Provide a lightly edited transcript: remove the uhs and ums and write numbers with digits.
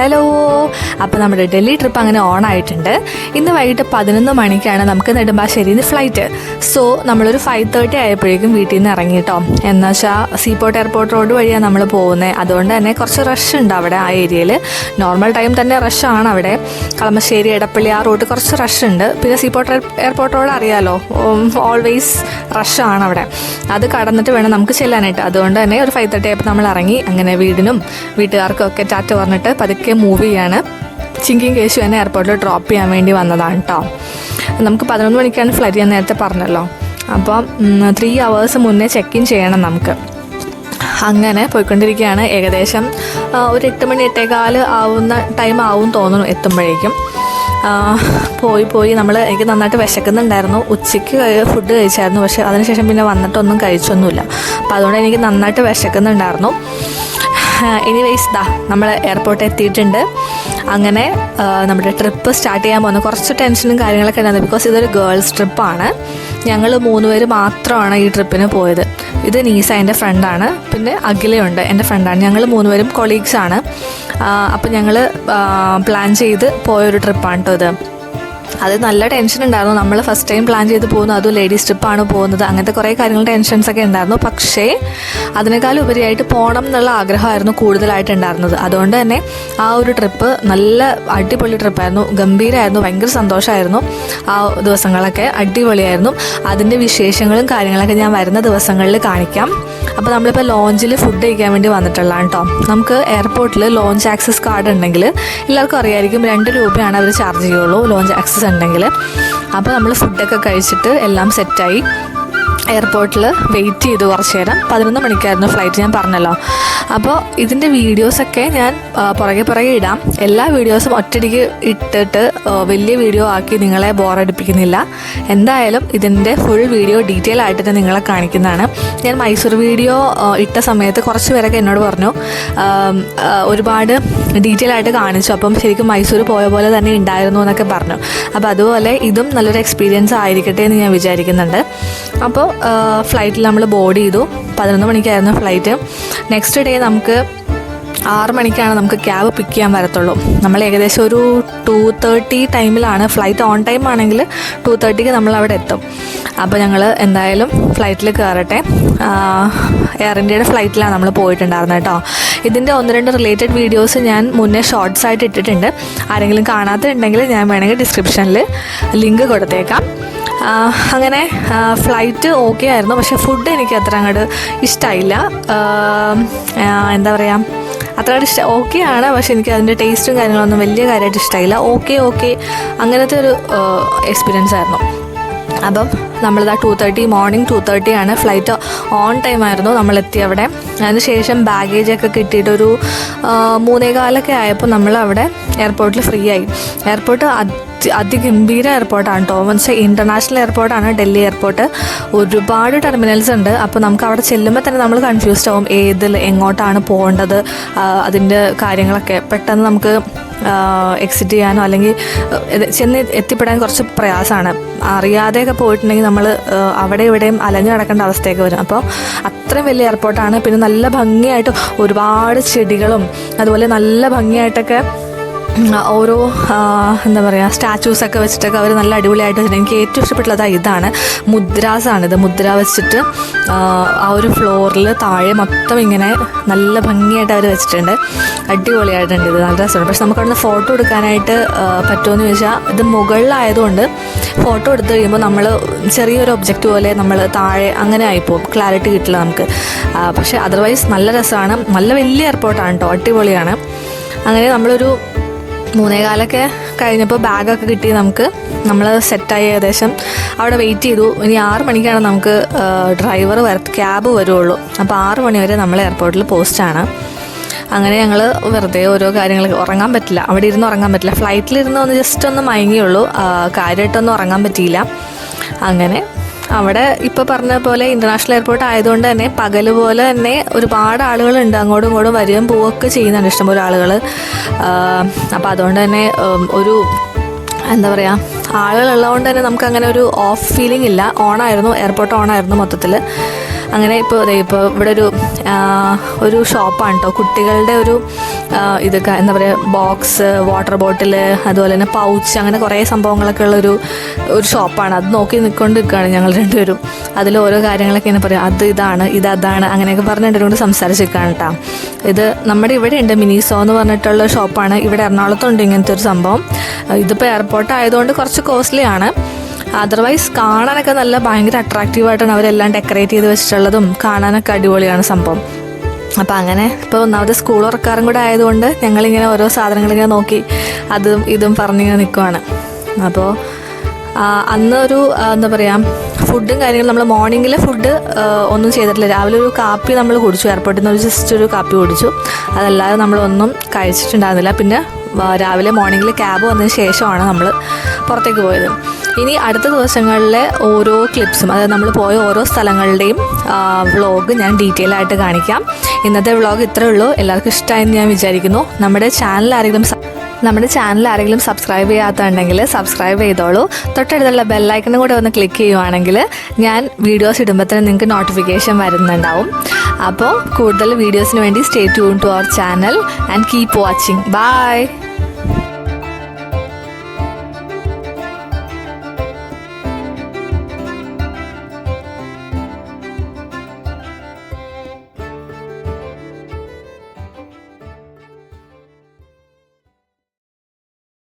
Hello, അപ്പോൾ നമ്മുടെ Delhi trip അങ്ങനെ ഓൺ ആയിട്ടുണ്ട്. ഇന്ന് വൈകിട്ട് 11 മണിക്കാണ് നമുക്ക് നെടുമ്പാശ്ശേരിയിൽ നിന്ന് ഫ്ലൈറ്റ്. സോ നമ്മളൊരു 5:30 ആയപ്പോഴേക്കും വീട്ടിൽ നിന്ന് ഇറങ്ങി കേട്ടോ. എന്നുവെച്ചാൽ സീപോർട്ട് എയർപോർട്ട് റോഡ് വഴിയാണ് നമ്മൾ പോകുന്നത്. അതുകൊണ്ട് തന്നെ കുറച്ച് റഷ് ഉണ്ട് അവിടെ. ആ ഏരിയയിൽ നോർമൽ ടൈം തന്നെ റഷാണ് അവിടെ. കളമശ്ശേരി, എടപ്പള്ളി ആ റോഡ് കുറച്ച് റഷ് ഉണ്ട്. പിന്നെ സീപോർട്ട് എയർപോർട്ട് റോഡ് അറിയാലോ, ഓൾവേസ് റഷാണ് അവിടെ. അത് കടന്നിട്ട് വേണം നമുക്ക് ചെല്ലാനായിട്ട്. അതുകൊണ്ട് തന്നെ ഒരു 5:30 ആയപ്പോൾ നമ്മൾ ഇറങ്ങി. അങ്ങനെ വീടിനും വീട്ടുകാർക്കും ഒക്കെ ടാറ്റ പറഞ്ഞിട്ട് പതുക്കെ മൂവ് ചെയ്യാണ്. ചിങ്കിയും കേശു എന്നെ എയർപോർട്ടിൽ ഡ്രോപ്പ് ചെയ്യാൻ വേണ്ടി വന്നതാണ് കേട്ടോ. നമുക്ക് 11 മണിക്കാണ് ഫ്ലൈറ്റ്, ഞാൻ നേരത്തെ പറഞ്ഞല്ലോ. അപ്പം 3 hours മുന്നേ ചെക്ക് ഇൻ ചെയ്യണം നമുക്ക്. അങ്ങനെ പോയിക്കൊണ്ടിരിക്കുകയാണ്. ഏകദേശം ഒരു 8 മണി 8:15 ആവുന്ന ടൈം ആവും തോന്നുന്നു എത്തുമ്പോഴേക്കും. പോയി എനിക്ക് നന്നായിട്ട് വിശക്കുന്നുണ്ടായിരുന്നു. ഉച്ചയ്ക്ക് ഫുഡ് കഴിച്ചായിരുന്നു, പക്ഷേ അതിനുശേഷം പിന്നെ വന്നിട്ടൊന്നും കഴിച്ചൊന്നുമില്ല. അപ്പോൾ അതുകൊണ്ട് എനിക്ക് നന്നായിട്ട് വിശക്കുന്നുണ്ടായിരുന്നു. എനിവേയ്സ് നമ്മൾ എയർപോർട്ടിൽ എത്തിയിട്ടുണ്ട്. അങ്ങനെ നമ്മുടെ ട്രിപ്പ് സ്റ്റാർട്ട് ചെയ്യാൻ പോകുന്നത് കുറച്ച് ടെൻഷനും കാര്യങ്ങളൊക്കെ ഉണ്ടായിരുന്നു. ബിക്കോസ് ഇതൊരു ഗേൾസ് ട്രിപ്പാണ്. ഞങ്ങൾ 3 പേര് മാത്രമാണ് ഈ ട്രിപ്പിന് പോയത്. ഇത് നീസ എൻ്റെ ഫ്രണ്ടാണ്, പിന്നെ അഖിലയുണ്ട് എൻ്റെ ഫ്രണ്ടാണ്. ഞങ്ങൾ 3 പേരും കൊളീഗ്സാണ്. അപ്പോൾ ഞങ്ങൾ പ്ലാൻ ചെയ്ത് പോയൊരു ട്രിപ്പാണ് കേട്ടോ ഇത്. അത് നല്ല ടെൻഷൻ ഉണ്ടായിരുന്നു. നമ്മൾ ഫസ്റ്റ് ടൈം പ്ലാൻ ചെയ്ത് പോകുന്നു, അതും ലേഡീസ് ട്രിപ്പാണ് പോകുന്നത്. അങ്ങനത്തെ കുറേ കാര്യങ്ങൾ ടെൻഷൻസൊക്കെ ഉണ്ടായിരുന്നു. പക്ഷേ അതിനേക്കാളും ഉപരിയായിട്ട് പോകണം എന്നുള്ള ആഗ്രഹമായിരുന്നു കൂടുതലായിട്ടുണ്ടായിരുന്നത്. അതുകൊണ്ട് തന്നെ ആ ഒരു ട്രിപ്പ് നല്ല അടിപൊളി ട്രിപ്പായിരുന്നു. ഗംഭീരമായിരുന്നു. ഭയങ്കര സന്തോഷമായിരുന്നു. ആ ദിവസങ്ങളൊക്കെ അടിപൊളിയായിരുന്നു. അതിൻ്റെ വിശേഷങ്ങളും കാര്യങ്ങളൊക്കെ ഞാൻ വരുന്ന ദിവസങ്ങളിൽ കാണിക്കാം. അപ്പോൾ നമ്മളിപ്പോൾ ലോഞ്ചിൽ ഫുഡ് കഴിക്കാൻ വേണ്ടി വന്നിട്ടുള്ളതാണ് കേട്ടോ. നമുക്ക് എയർപോർട്ടിൽ ലോഞ്ച് ആക്സസ് കാർഡ് ഉണ്ടെങ്കിൽ എല്ലാവർക്കും അറിയായിരിക്കും, 2 രൂപയാണ് അവർ ചാർജ് ചെയ്യുള്ളൂ ലോഞ്ച് ആക്സസ് ഉണ്ടെങ്കിൽ. അപ്പോൾ നമ്മൾ ഫുഡൊക്കെ കഴിച്ചിട്ട് എല്ലാം സെറ്റായി എയർപോർട്ടിൽ വെയിറ്റ് ചെയ്തു കുറച്ച് നേരം. 11 മണിക്കായിരുന്നു ഫ്ലൈറ്റ്, ഞാൻ പറഞ്ഞല്ലോ. അപ്പോൾ ഇതിൻ്റെ വീഡിയോസൊക്കെ ഞാൻ പുറകെ ഇടാം. എല്ലാ വീഡിയോസും ഒറ്റയടിക്ക് ഇട്ടിട്ട് വലിയ വീഡിയോ ആക്കി നിങ്ങളെ ബോറടിപ്പിക്കുന്നില്ല. എന്തായാലും ഇതിൻ്റെ ഫുൾ വീഡിയോ ഡീറ്റെയിൽ ആയിട്ട് നിങ്ങളെ കാണിക്കുന്നതാണ്. ഞാൻ മൈസൂർ വീഡിയോ ഇട്ട സമയത്ത് കുറച്ച് പേരൊക്കെ എന്നോട് പറഞ്ഞു ഒരുപാട് ഡീറ്റെയിൽ ആയിട്ട് കാണിച്ചു, അപ്പം ശരിക്കും മൈസൂർ പോയ പോലെ തന്നെ ഉണ്ടായിരുന്നു എന്നൊക്കെ പറഞ്ഞു. അപ്പോൾ അതുപോലെ ഇതും നല്ലൊരു എക്സ്പീരിയൻസ് ആയിരിക്കട്ടെ എന്ന് ഞാൻ വിചാരിക്കുന്നുണ്ട്. അപ്പോൾ ഫ്ലൈറ്റിൽ നമ്മൾ ബോർഡ് ചെയ്തു. 11 മണിക്കായിരുന്നു ഫ്ലൈറ്റ്. നെക്സ്റ്റ് ഡേ നമുക്ക് 6 മണിക്കാണ് നമുക്ക് ക്യാബ് പിക്ക് ചെയ്യാൻ വരത്തുള്ളൂ. നമ്മൾ ഏകദേശം ഒരു 2:30 ടൈമിലാണ് ഫ്ലൈറ്റ്. ഓൺ ടൈം ആണെങ്കിൽ 2:30 നമ്മളവിടെ എത്തും. അപ്പോൾ ഞങ്ങൾ എന്തായാലും ഫ്ലൈറ്റിൽ കയറട്ടെ. എയർ ഇന്ത്യയുടെ ഫ്ലൈറ്റിലാണ് നമ്മൾ പോയിട്ടുണ്ടായിരുന്നത് കേട്ടോ. ഇതിൻ്റെ 1-2 റിലേറ്റഡ് വീഡിയോസ് ഞാൻ മുന്നേ ഷോർട്സ് ആയിട്ട് ഇട്ടിട്ടുണ്ട്. ആരെങ്കിലും കാണാത്തുണ്ടെങ്കിൽ ഞാൻ വേണമെങ്കിൽ ഡിസ്ക്രിപ്ഷനിൽ ലിങ്ക് കൊടുത്തേക്കാം. അങ്ങനെ ഫ്ലൈറ്റ് ഓക്കെ ആയിരുന്നു. പക്ഷേ ഫുഡ് എനിക്ക് അത്ര അങ്ങോട്ട് ഇഷ്ടമായില്ല. എന്താ പറയുക, അത്ര ഓക്കെയാണ്, പക്ഷെ എനിക്ക് അതിൻ്റെ ടേസ്റ്റും കാര്യങ്ങളൊന്നും വലിയ കാര്യമായിട്ട് ഇഷ്ടമായില്ല. ഓക്കെ അങ്ങനത്തെ ഒരു എക്സ്പീരിയൻസ് ആയിരുന്നു. അപ്പം നമ്മളിതാ 2:30 മോർണിംഗ് 2:30 ആണ് ഫ്ലൈറ്റ്. ഓൺ ടൈം ആയിരുന്നു നമ്മളെത്തി അവിടെ. അതിനുശേഷം ബാഗേജൊക്കെ കിട്ടിയിട്ടൊരു 3:15 ആയപ്പോൾ നമ്മളവിടെ എയർപോർട്ടിൽ ഫ്രീ ആയി. എയർപോർട്ട് അതിഗംഭീര എയർപോർട്ടാണ് കേട്ടോ. മീൻസ് ഇൻ്റർനാഷണൽ എയർപോർട്ടാണ് ഡൽഹി എയർപോർട്ട്. ഒരുപാട് ടെർമിനൽസ് ഉണ്ട്. അപ്പോൾ നമുക്ക് അവിടെ ചെല്ലുമ്പോൾ തന്നെ നമ്മൾ കൺഫ്യൂസ്ഡ് ആവും എങ്ങോട്ടാണ് പോകേണ്ടത്, അതിൻ്റെ കാര്യങ്ങളൊക്കെ പെട്ടെന്ന് നമുക്ക് എക്സിറ്റ് ചെയ്യാനോ അല്ലെങ്കിൽ ചെന്ന് എത്തിപ്പെടാൻ കുറച്ച് പ്രയാസമാണ്. അറിയാതെയൊക്കെ പോയിട്ടുണ്ടെങ്കിൽ നമ്മൾ അവിടെ ഇവിടെയും അലഞ്ഞു നടക്കേണ്ട അവസ്ഥയൊക്കെ വരും. അപ്പോൾ അത്രയും വലിയ എയർപോർട്ടാണ്. പിന്നെ നല്ല ഭംഗിയായിട്ട് ഒരുപാട് ചെടികളും അതുപോലെ നല്ല ഭംഗിയായിട്ടൊക്കെ ഓരോ എന്താ പറയുക സ്റ്റാച്യൂസൊക്കെ വെച്ചിട്ടൊക്കെ അവർ നല്ല അടിപൊളിയായിട്ട് വെച്ചിട്ടുണ്ട്. എനിക്ക് ഏറ്റവും ഇഷ്ടപ്പെട്ടുള്ളത് ഇതാണ്, മുദ്രാസാണിത്. മുദ്ര വെച്ചിട്ട് ആ ഒരു ഫ്ലോറിൽ താഴെ മൊത്തം ഇങ്ങനെ നല്ല ഭംഗിയായിട്ട് അവർ വെച്ചിട്ടുണ്ട്. അടിപൊളിയായിട്ടുണ്ട്. ഇത് നല്ല രസമാണ്. പക്ഷെ നമുക്ക് അവിടുന്ന് ഫോട്ടോ എടുക്കാനായിട്ട് പറ്റുമെന്ന് ചോദിച്ചാൽ ഇത് മുകളിലായതുകൊണ്ട് ഫോട്ടോ എടുത്ത് കഴിയുമ്പോൾ നമ്മൾ ചെറിയൊരു ഒബ്ജക്റ്റ് പോലെ നമ്മൾ താഴെ അങ്ങനെ ആയിപ്പോവും, ക്ലാരിറ്റി കിട്ടില്ല നമുക്ക്. പക്ഷേ അതർവൈസ് നല്ല രസമാണ്. നല്ല വലിയ എയർപോർട്ടാണ് കേട്ടോ, അടിപൊളിയാണ്. അങ്ങനെ നമ്മളൊരു 3:15 കഴിഞ്ഞപ്പോൾ ബാഗൊക്കെ കിട്ടി നമുക്ക്. നമ്മൾ സെറ്റായി ഏകദേശം അവിടെ വെയിറ്റ് ചെയ്തു. ഇനി 6 മണിക്കാണ് നമുക്ക് ക്യാബ് വരുള്ളൂ. അപ്പോൾ 6 മണി വരെ നമ്മൾ എയർപോർട്ടിൽ പോസ്റ്റാണ്. അങ്ങനെ ഞങ്ങൾ വെറുതെ ഓരോ കാര്യങ്ങൾ, ഉറങ്ങാൻ പറ്റില്ല, അവിടെ ഇരുന്ന് ഉറങ്ങാൻ പറ്റില്ല. ഫ്ലൈറ്റിലിരുന്ന് ജസ്റ്റ് ഒന്ന് മയങ്ങിയുള്ളൂ, കാര്യമായിട്ടൊന്നും ഉറങ്ങാൻ പറ്റിയില്ല. അങ്ങനെ അവിടെ ഇപ്പോൾ പറഞ്ഞ പോലെ ഇൻ്റർനാഷണൽ എയർപോർട്ട് ആയതുകൊണ്ട് തന്നെ പകൽ പോലെ തന്നെ ഒരുപാട് ആളുകളുണ്ട്. അങ്ങോട്ടും ഇങ്ങോട്ടും വരികയും പോവുകയൊക്കെ ചെയ്യുന്നുണ്ട് ഇഷ്ടംപോലെ ആളുകൾ. അപ്പോൾ അതുകൊണ്ട് തന്നെ ഒരു എന്താ പറയുക, ആളുകളുള്ളതുകൊണ്ട് തന്നെ നമുക്ക് അങ്ങനെ ഒരു ഓഫ് ഫീലിംഗ് ഇല്ല. ഓണായിരുന്നു, എയർപോർട്ട് ഓണായിരുന്നു മൊത്തത്തിൽ. അങ്ങനെ ഇപ്പോൾ ഇവിടെ ഒരു ഷോപ്പാണ് കേട്ടോ, കുട്ടികളുടെ ഒരു ഇതൊക്കെ എന്താ പറയുക, ബോക്സ്, വാട്ടർ ബോട്ടിൽ, അതുപോലെ തന്നെ പൗച്ച്, അങ്ങനെ കുറേ സംഭവങ്ങളൊക്കെ ഉള്ളൊരു ഷോപ്പാണ്. അത് നോക്കി നിൽക്കുകയാണ് ഞങ്ങൾ രണ്ടുപേരും. അതിൽ ഓരോ കാര്യങ്ങളൊക്കെ ഇങ്ങനെ പറയും, ഇതാണ് അതാണ് അങ്ങനെയൊക്കെ പറഞ്ഞ് രണ്ടുപേരും കൊണ്ട് സംസാരിച്ച് നിൽക്കുകയാണ് കേട്ടോ. ഇത് നമ്മുടെ ഇവിടെ ഉണ്ട് മിനിസോ എന്ന് പറഞ്ഞിട്ടുള്ള ഷോപ്പാണ്. ഇവിടെ എറണാകുളത്തുണ്ട് ഇങ്ങനത്തെ ഒരു സംഭവം. ഇതിപ്പോൾ എയർപോർട്ട് ആയതുകൊണ്ട് കുറച്ച് കോസ്റ്റ്ലി ആണ്. അതർവൈസ് കാണാനൊക്കെ നല്ല ഭയങ്കര അട്രാക്റ്റീവായിട്ടാണ് അവരെല്ലാം ഡെക്കറേറ്റ് ചെയ്ത് വെച്ചിട്ടുള്ളതും. കാണാനൊക്കെ അടിപൊളിയാണ് സംഭവം. അപ്പോൾ അങ്ങനെ ഇപ്പോൾ ഒന്നാമത് സ്കൂൾ തുറക്കാറും കൂടെ ആയതുകൊണ്ട് ഞങ്ങളിങ്ങനെ ഓരോ സാധനങ്ങളിങ്ങനെ നോക്കി അതും ഇതും പറഞ്ഞിങ്ങനെ നിൽക്കുവാണ്. അപ്പോൾ അന്ന് എന്താ പറയുക, ഫുഡും കാര്യങ്ങളും നമ്മൾ മോർണിംഗിൽ ഫുഡ് ഒന്നും ചെയ്തിട്ടില്ല. രാവിലെ ഒരു കാപ്പി നമ്മൾ കുടിച്ചു, എയർപോർട്ടിൽ നിന്ന് ജസ്റ്റ് ഒരു കാപ്പി കുടിച്ചു. അതല്ലാതെ നമ്മളൊന്നും കഴിച്ചിട്ടുണ്ടായിരുന്നില്ല. പിന്നെ രാവിലെ മോർണിംഗിൽ ക്യാബ് വന്നതിന് ശേഷമാണ് നമ്മൾ പുറത്തേക്ക് പോയത്. ഇനി അടുത്ത ദിവസങ്ങളിലെ ഓരോ ക്ലിപ്സും, അതായത് നമ്മൾ പോയ ഓരോ സ്ഥലങ്ങളുടെയും വ്ളോഗ് ഞാൻ ഡീറ്റെയിൽ ആയിട്ട് കാണിക്കാം. ഇന്നത്തെ വ്ളോഗ് ഇത്രയേ ഉള്ളൂ. എല്ലാവർക്കും ഇഷ്ടമായെന്ന് ഞാൻ വിചാരിക്കുന്നു. നമ്മുടെ ചാനൽ ആരെങ്കിലും സബ്സ്ക്രൈബ് ചെയ്യാത്തുണ്ടെങ്കിൽ സബ്സ്ക്രൈബ് ചെയ്തോളൂ. തൊട്ടടുത്തുള്ള ബെല്ലൈക്കണും കൂടെ ഒന്ന് ക്ലിക്ക് ചെയ്യുവാണെങ്കിൽ ഞാൻ വീഡിയോസ് ഇടുമ്പോൾ തന്നെ നിങ്ങൾക്ക് നോട്ടിഫിക്കേഷൻ വരുന്നുണ്ടാവും. അപ്പോൾ കൂടുതൽ വീഡിയോസിന് വേണ്ടി stay tune to our channel and keep watching. By.